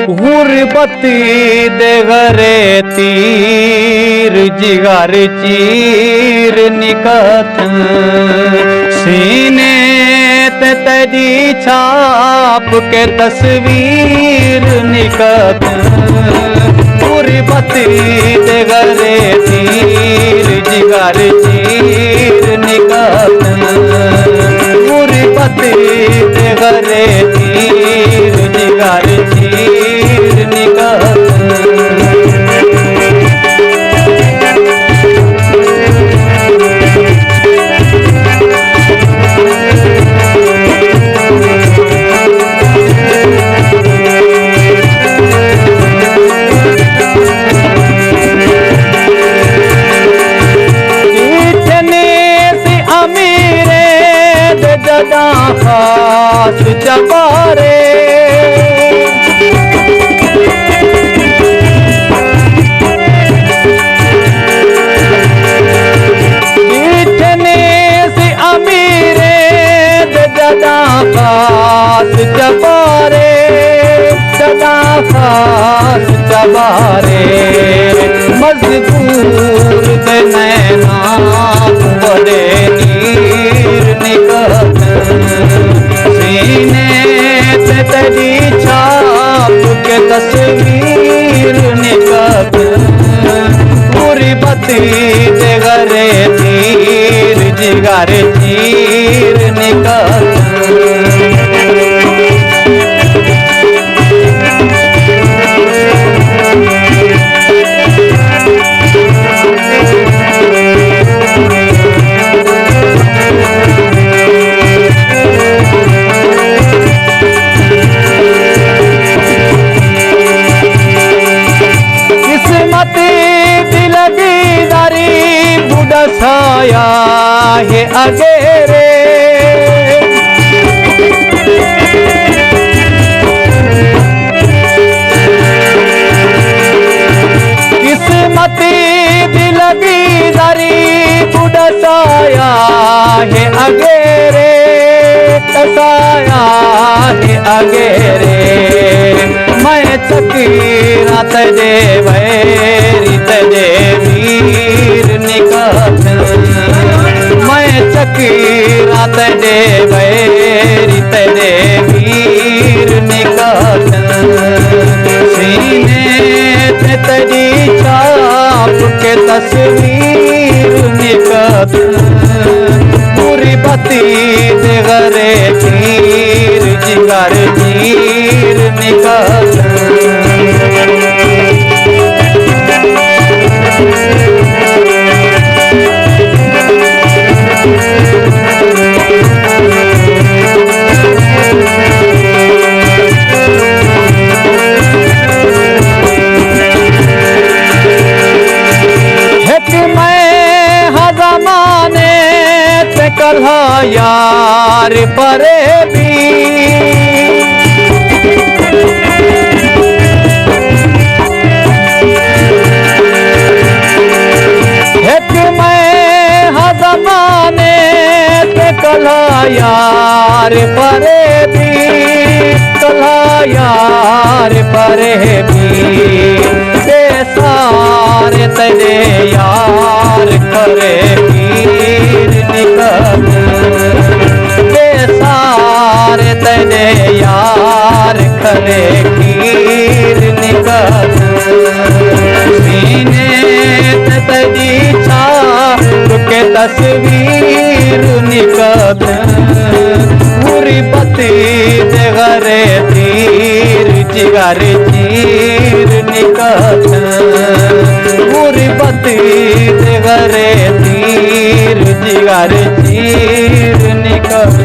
गुरबती देगरे तीर जिगर चीर निकत सीने ते तेरी छाप के तस्वीर निकत गुरबती देगरे तीर जिगर चीर निकत गुरबती देगरे तीर जिगर चीर निकत खास जबारे जितने से अमीरे जदा खास जबारे जदा खास जबारे मजबूर दे नैना बड़े नीर निकत सीने से तेरी छाप के तस्वीर निकत गुरबती देगरे तीर जिगर चीर निकत छाया है अगेरे किस्मती दिल बीदारी बुढ़ा छाया है अगेरे तसाया है अगेरे मैं चकीरा तजे वैरी तजे वीर निकत मैं चकीरा तजे वैरी तजे वीर निकत सीने ते तेरी छाप के तस्वीर निकत गुरबती देगरे तीर जिगर चीर निकत कल्हा यार परे भी एक मैं हज़माने ते कल्हा यार परे भी कल्हा यार परे भी ते सारे तेरे यार करे पीर निकत सारे तेरे यार करे पीर निकत सीने ते तेरी छाप के तस्वीर निकत गुरबती देगरे तीर जिगर चीर निकत गुरबती देगरे तीर जिगर चीर निकत